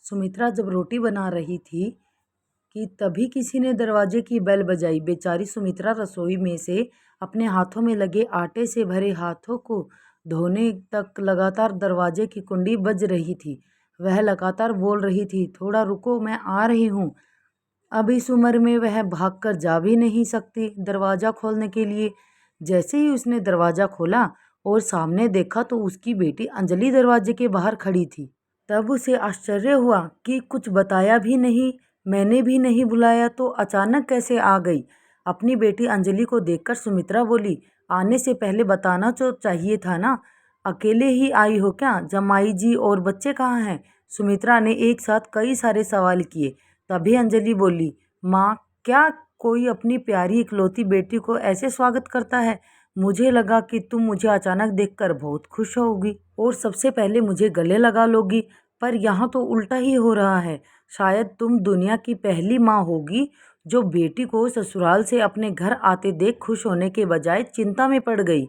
सुमित्रा जब रोटी बना रही थी कि तभी किसी ने दरवाजे की बेल बजाई। बेचारी सुमित्रा रसोई में से अपने हाथों में लगे आटे से भरे हाथों को धोने तक लगातार दरवाजे की कुंडी बज रही थी। वह लगातार बोल रही थी, थोड़ा रुको, मैं आ रही हूँ। अब इस उम्र में वह भागकर जा भी नहीं सकती दरवाज़ा खोलने के लिए। जैसे ही उसने दरवाज़ा खोला और सामने देखा तो उसकी बेटी अंजलि दरवाजे के बाहर खड़ी थी। तब उसे आश्चर्य हुआ कि कुछ बताया भी नहीं, मैंने भी नहीं बुलाया तो अचानक कैसे आ गई। अपनी बेटी अंजलि को देखकर सुमित्रा बोली, आने से पहले बताना तो चाहिए था ना, अकेले ही आई हो क्या? जमाई जी और बच्चे कहाँ हैं? सुमित्रा ने एक साथ कई सारे सवाल किए। तभी अंजलि बोली, माँ, क्या कोई अपनी प्यारी इकलौती बेटी को ऐसे स्वागत करता है? मुझे लगा कि तुम मुझे अचानक देखकर बहुत खुश होगी और सबसे पहले मुझे गले लगा लोगी, पर यहाँ तो उल्टा ही हो रहा है। शायद तुम दुनिया की पहली माँ होगी जो बेटी को ससुराल से अपने घर आते देख खुश होने के बजाय चिंता में पड़ गई।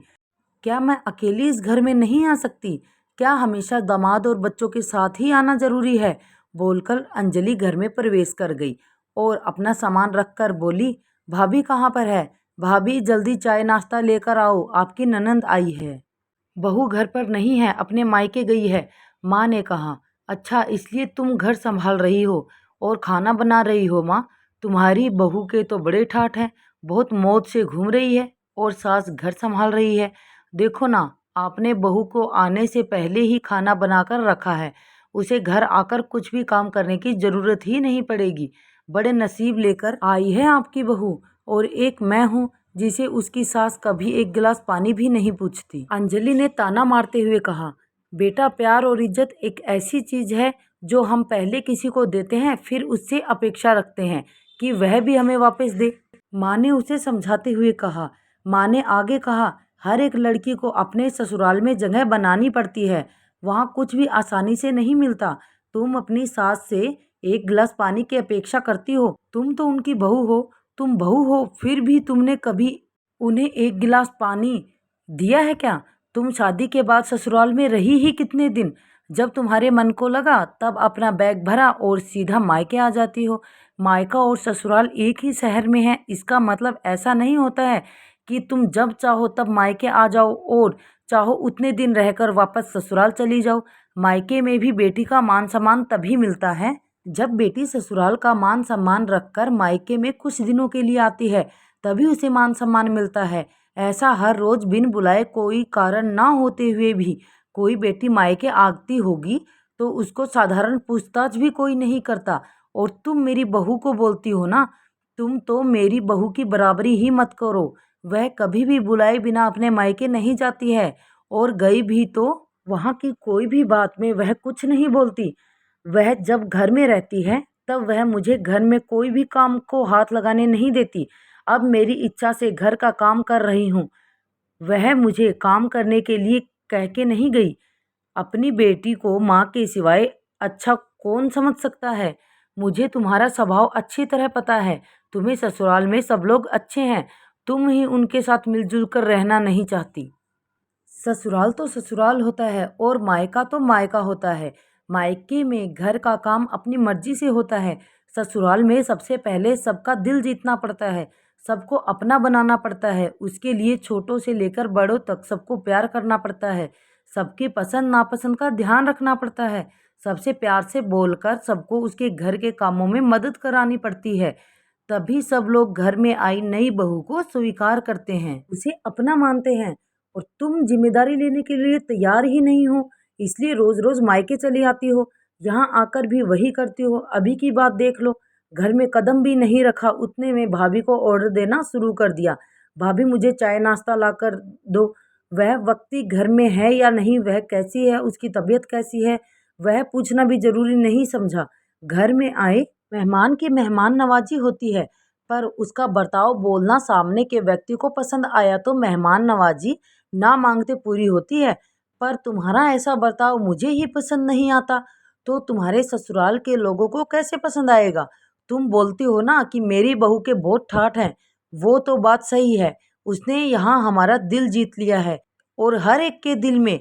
क्या मैं अकेली इस घर में नहीं आ सकती? क्या हमेशा दामाद और बच्चों के साथ ही आना जरूरी है? बोलकर अंजलि घर में प्रवेश कर गई और अपना सामान रखकर बोली, भाभी कहाँ पर है? भाभी, जल्दी चाय नाश्ता लेकर आओ, आपकी ननंद आई है। बहू घर पर नहीं है, अपने मायके गई है, माँ ने कहा। अच्छा, इसलिए तुम घर संभाल रही हो और खाना बना रही हो? माँ, तुम्हारी बहू के तो बड़े ठाठ हैं, बहुत मौज से घूम रही है और सास घर संभाल रही है। देखो ना, आपने बहू को आने से पहले ही खाना बनाकर रखा है, उसे घर आकर कुछ भी काम करने की ज़रूरत ही नहीं पड़ेगी। बड़े नसीब लेकर आई है आपकी बहू, और एक मैं हूँ जिसे उसकी सास कभी एक गिलास पानी भी नहीं पूछती। अंजलि ने ताना मारते हुए कहा, बेटा, प्यार और इज्जत एक ऐसी चीज है जो हम पहले किसी को देते हैं, फिर उससे अपेक्षा रखते हैं कि वह भी हमें वापस दे। माँ ने उसे समझाते हुए कहा। माँ ने आगे कहा, हर एक लड़की को अपने ससुराल में जगह बनानी पड़ती है, वहाँ कुछ भी आसानी से नहीं मिलता। तुम अपनी सास से एक गिलास पानी की अपेक्षा करती हो? तुम तो उनकी बहू हो, तुम बहू हो, फिर भी तुमने कभी उन्हें एक गिलास पानी दिया है क्या? तुम शादी के बाद ससुराल में रही ही कितने दिन? जब तुम्हारे मन को लगा तब अपना बैग भरा और सीधा मायके आ जाती हो। मायका और ससुराल एक ही शहर में है, इसका मतलब ऐसा नहीं होता है कि तुम जब चाहो तब मायके आ जाओ और चाहो उतने दिन रहकर वापस ससुराल चली जाओ। मायके में भी बेटी का मान सम्मान तभी मिलता है जब बेटी ससुराल का मान सम्मान रखकर मायके में कुछ दिनों के लिए आती है, तभी उसे मान सम्मान मिलता है। ऐसा हर रोज बिन बुलाए कोई कारण ना होते हुए भी कोई बेटी मायके आती होगी तो उसको साधारण पूछताछ भी कोई नहीं करता। और तुम मेरी बहू को बोलती हो ना, तुम तो मेरी बहू की बराबरी ही मत करो। वह कभी भी बुलाए बिना अपने मायके नहीं जाती है, और गई भी तो वहाँ की कोई भी बात में वह कुछ नहीं बोलती। वह जब घर में रहती है तब वह मुझे घर में कोई भी काम को हाथ लगाने नहीं देती। अब मेरी इच्छा से घर का काम कर रही हूँ, वह मुझे काम करने के लिए कह के नहीं गई। अपनी बेटी को माँ के सिवाय अच्छा कौन समझ सकता है? मुझे तुम्हारा स्वभाव अच्छी तरह पता है। तुम्हें ससुराल में सब लोग अच्छे हैं, तुम ही उनके साथ मिलजुल कर रहना नहीं चाहती। ससुराल तो ससुराल होता है और मायका तो मायका होता है। मायके में घर का काम अपनी मर्जी से होता है। ससुराल में सबसे पहले सबका दिल जीतना पड़ता है, सबको अपना बनाना पड़ता है। उसके लिए छोटों से लेकर बड़ों तक सबको प्यार करना पड़ता है, सबकी पसंद नापसंद का ध्यान रखना पड़ता है, सबसे प्यार से बोलकर सबको उसके घर के कामों में मदद करानी पड़ती है। तभी सब लोग घर में आई नई बहू को स्वीकार करते हैं, उसे अपना मानते हैं। और तुम जिम्मेदारी लेने के लिए तैयार ही नहीं हो, इसलिए रोज रोज मायके चली आती हो, यहाँ आकर भी वही करती हो। अभी की बात देख लो, घर में कदम भी नहीं रखा उतने में भाभी को ऑर्डर देना शुरू कर दिया, भाभी मुझे चाय नाश्ता ला कर दो। वह व्यक्ति घर में है या नहीं, वह कैसी है, उसकी तबीयत कैसी है, वह पूछना भी जरूरी नहीं समझा। घर में आए मेहमान की मेहमान नवाजी होती है, पर उसका बर्ताव बोलना सामने के व्यक्ति को पसंद आया तो मेहमान नवाजी ना मांगते पूरी होती है। पर तुम्हारा ऐसा बर्ताव मुझे ही पसंद नहीं आता तो तुम्हारे ससुराल के लोगों को कैसे पसंद आएगा? तुम बोलती हो ना कि मेरी बहू के बहुत ठाठ हैं, वो तो बात सही है, उसने यहाँ हमारा दिल जीत लिया है और हर एक के दिल में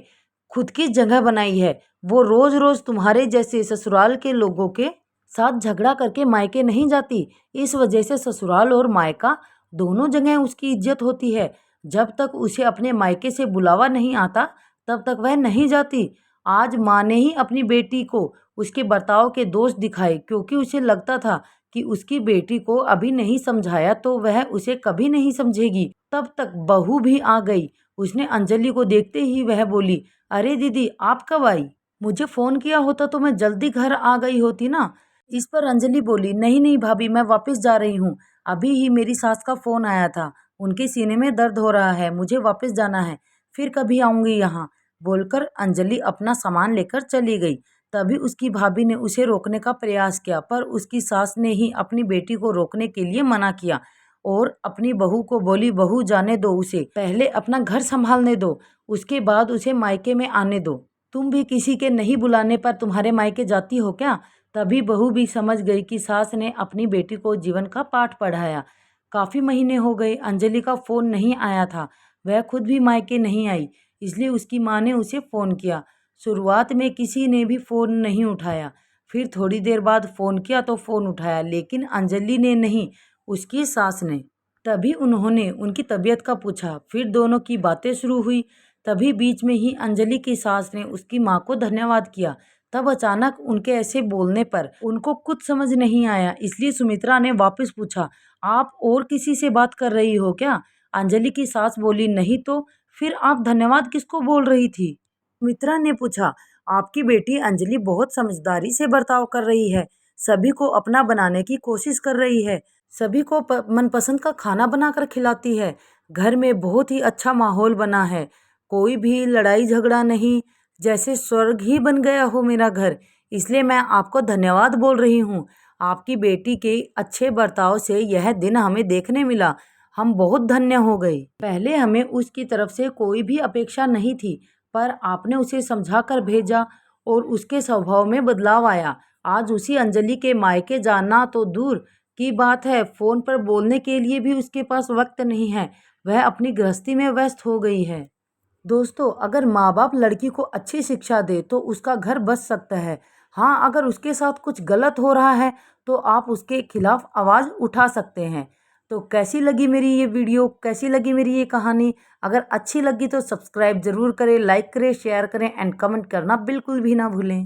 खुद की जगह बनाई है। वो रोज रोज तुम्हारे जैसे ससुराल के लोगों के साथ झगड़ा करके मायके नहीं जाती। इस वजह से ससुराल और मायका दोनों जगह उसकी इज्जत होती है। जब तक उसे अपने मायके से बुलावा नहीं आता तब तक वह नहीं जाती। आज माँ ने ही अपनी बेटी को उसके बर्ताव के दोष दिखाए, क्योंकि उसे लगता था कि उसकी बेटी को अभी नहीं समझाया तो वह उसे कभी नहीं समझेगी। तब तक बहू भी आ गई। उसने अंजलि को देखते ही वह बोली, अरे दीदी आप कब आई? मुझे फ़ोन किया होता तो मैं जल्दी घर आ गई होती ना। इस पर अंजलि बोली, नहीं नहीं भाभी, मैं वापस जा रही हूँ। अभी ही मेरी सास का फ़ोन आया था। उनके सीने में दर्द हो रहा है, मुझे वापस जाना है। फिर कभी आऊँगी यहाँ। बोलकर अंजलि अपना सामान लेकर चली गई। तभी उसकी भाभी ने उसे रोकने का प्रयास किया, पर उसकी सास ने ही अपनी बेटी को रोकने के लिए मना किया और अपनी बहू को बोली, बहू जाने दो उसे, पहले अपना घर संभालने दो, उसके बाद उसे मायके में आने दो। तुम भी किसी के नहीं बुलाने पर तुम्हारे मायके जाती हो क्या? तभी बहू भी समझ गई कि सास ने अपनी बेटी को जीवन का पाठ पढ़ाया। काफ़ी महीने हो गए अंजलि का फ़ोन नहीं आया था। वह खुद भी मायके नहीं आई, इसलिए उसकी माँ ने उसे फ़ोन किया। शुरुआत में किसी ने भी फ़ोन नहीं उठाया। फिर थोड़ी देर बाद फ़ोन किया तो फ़ोन उठाया, लेकिन अंजलि ने नहीं, उसकी सास ने। तभी उन्होंने उनकी तबीयत का पूछा। फिर दोनों की बातें शुरू हुई। तभी बीच में ही अंजलि की सास ने उसकी माँ को धन्यवाद किया। तब अचानक उनके ऐसे बोलने पर उनको कुछ समझ नहीं आया, इसलिए सुमित्रा ने वापस पूछा, आप और किसी से बात कर रही हो क्या? अंजलि की सास बोली, नहीं तो फिर आप धन्यवाद किसको बोल रही थी? सुमित्रा ने पूछा, आपकी बेटी अंजलि बहुत समझदारी से बर्ताव कर रही है, सभी को अपना बनाने की कोशिश कर रही है, सभी को मनपसंद का खाना बनाकर खिलाती है। घर में बहुत ही अच्छा माहौल बना है, कोई भी लड़ाई झगड़ा नहीं, जैसे स्वर्ग ही बन गया हो मेरा घर। इसलिए मैं आपको धन्यवाद बोल रही हूँ। आपकी बेटी के अच्छे बर्ताव से यह दिन हमें देखने मिला। हम बहुत धन्य हो गए। पहले हमें उसकी तरफ से कोई भी अपेक्षा नहीं थी, पर आपने उसे समझा कर भेजा और उसके स्वभाव में बदलाव आया। आज उसी अंजलि के मायके जाना तो दूर की बात है, फ़ोन पर बोलने के लिए भी उसके पास वक्त नहीं है। वह अपनी गृहस्थी में व्यस्त हो गई है। दोस्तों, अगर माँ बाप लड़की को अच्छी शिक्षा दे तो उसका घर बच सकता है। हाँ, अगर उसके साथ कुछ गलत हो रहा है तो आप उसके खिलाफ आवाज़ उठा सकते हैं। तो कैसी लगी मेरी ये वीडियो, कैसी लगी मेरी ये कहानी? अगर अच्छी लगी तो सब्सक्राइब ज़रूर करें, लाइक करें, शेयर करें एंड कमेंट करना बिल्कुल भी ना भूलें।